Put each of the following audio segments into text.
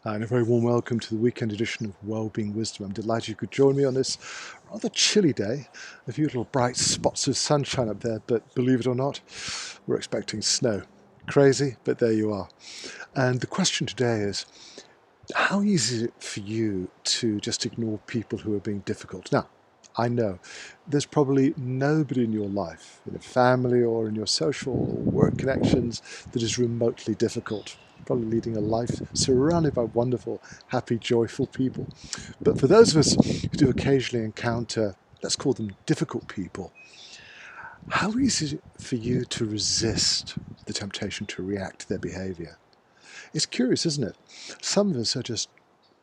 And a very warm welcome to the weekend edition of Wellbeing Wisdom. I'm delighted you could join me on this rather chilly day. A few little bright spots of sunshine up there, but believe it or not, we're expecting snow. Crazy, but there you are. And the question today is, how easy is it for you to just ignore people who are being difficult? Now, I know there's probably nobody in your life, in a family or in your social or work connections, that is remotely difficult. Probably leading a life surrounded by wonderful, happy, joyful people. But for those of us who do occasionally encounter, let's call them difficult people, how easy is it for you to resist the temptation to react to their behaviour? It's curious, isn't it? Some of us are just,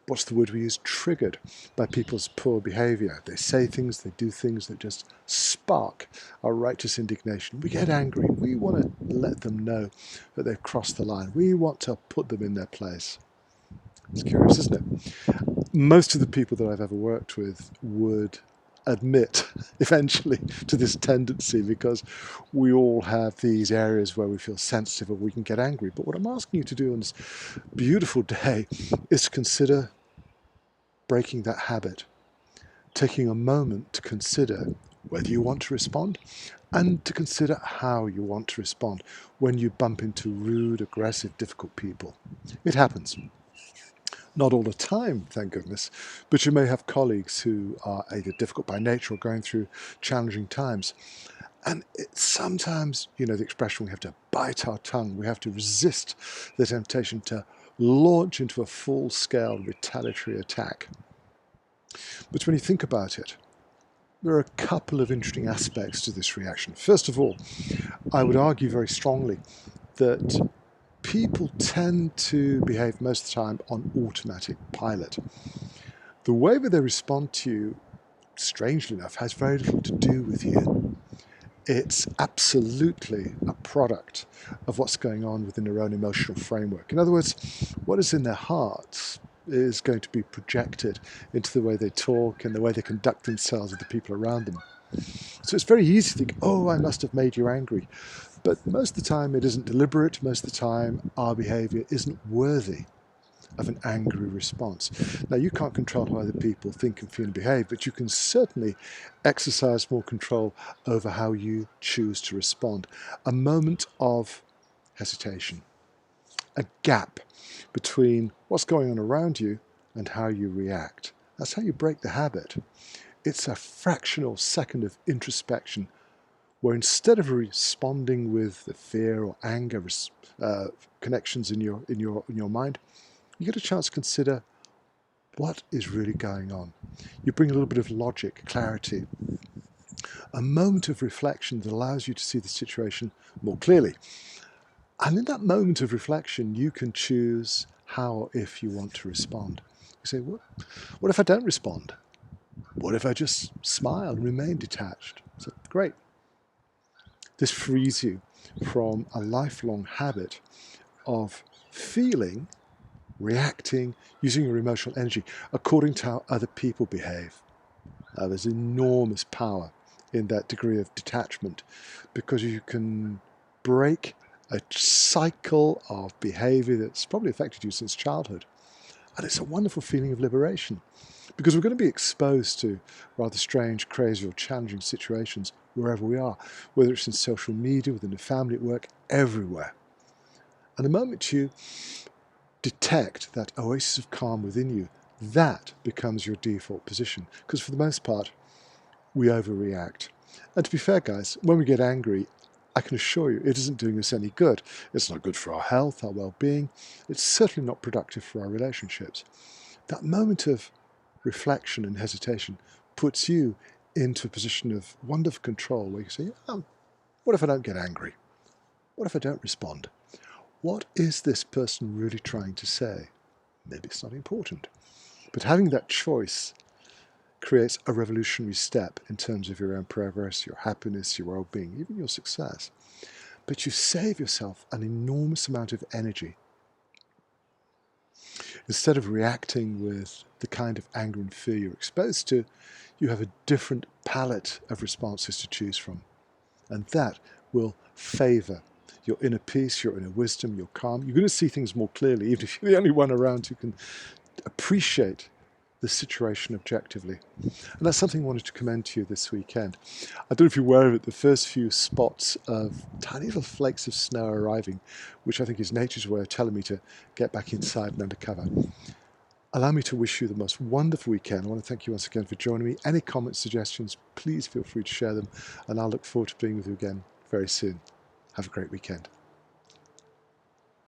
what's the word we use, triggered by people's poor behaviour. They say things, they do things that just spark our righteous indignation. We get angry. We want to let them know that they've crossed the line. We want to put them in their place. It's curious, isn't it? Most of the people that I've ever worked with would admit eventually to this tendency, because we all have these areas where we feel sensitive or we can get angry. But what I'm asking you to do on this beautiful day is to consider breaking that habit, taking a moment to consider whether you want to respond and to consider how you want to respond when you bump into rude, aggressive, difficult people. It happens. Not all the time, thank goodness, but you may have colleagues who are either difficult by nature or going through challenging times. And sometimes, the expression, we have to bite our tongue, we have to resist the temptation to launch into a full-scale retaliatory attack. But when you think about it, there are a couple of interesting aspects to this reaction. First of all, I would argue very strongly that people tend to behave most of the time on automatic pilot. The way that they respond to you, strangely enough, has very little to do with you. It's absolutely a product of what's going on within their own emotional framework. In other words, what is in their hearts is going to be projected into the way they talk and the way they conduct themselves with the people around them. So it's very easy to think, oh, I must have made you angry. But most of the time it isn't deliberate. Most of the time our behaviour isn't worthy of an angry response. Now, you can't control how other people think and feel and behave, but you can certainly exercise more control over how you choose to respond. A moment of hesitation, a gap between what's going on around you and how you react. That's how you break the habit. It's a fractional second of introspection where instead of responding with the fear or anger connections in your mind, you get a chance to consider what is really going on. You bring a little bit of logic, clarity, a moment of reflection that allows you to see the situation more clearly. And in that moment of reflection, you can choose how or if you want to respond. You say, what if I don't respond? What if I just smile and remain detached? So, great. This frees you from a lifelong habit of feeling, reacting, using your emotional energy according to how other people behave. There's enormous power in that degree of detachment, because you can break a cycle of behavior that's probably affected you since childhood. And it's a wonderful feeling of liberation, because we're going to be exposed to rather strange, crazy or challenging situations wherever we are, whether it's in social media, within the family, at work, everywhere. And the moment you detect that oasis of calm within you, that becomes your default position, because for the most part, we overreact. And to be fair, guys, when we get angry, I can assure you it isn't doing us any good. It's not good for our health, our well-being. It's certainly not productive for our relationships. That moment of reflection and hesitation puts you into a position of wonderful control where you say, oh, what if I don't get angry? What if I don't respond? What is this person really trying to say? Maybe it's not important. But having that choice creates a revolutionary step in terms of your own progress, your happiness, your well-being, even your success. But you save yourself an enormous amount of energy. Instead of reacting with the kind of anger and fear you're exposed to, you have a different palette of responses to choose from. And that will favour your inner peace, your inner wisdom, your calm. You're going to see things more clearly, even if you're the only one around who can appreciate the situation objectively. And that's something I wanted to commend to you this weekend. I don't know if you're aware of it, the first few spots of tiny little flakes of snow arriving, which I think is nature's way of telling me to get back inside and under cover. Allow me to wish you the most wonderful weekend. I want to thank you once again for joining me. Any comments, suggestions, please feel free to share them, and I'll look forward to being with you again very soon. Have a great weekend.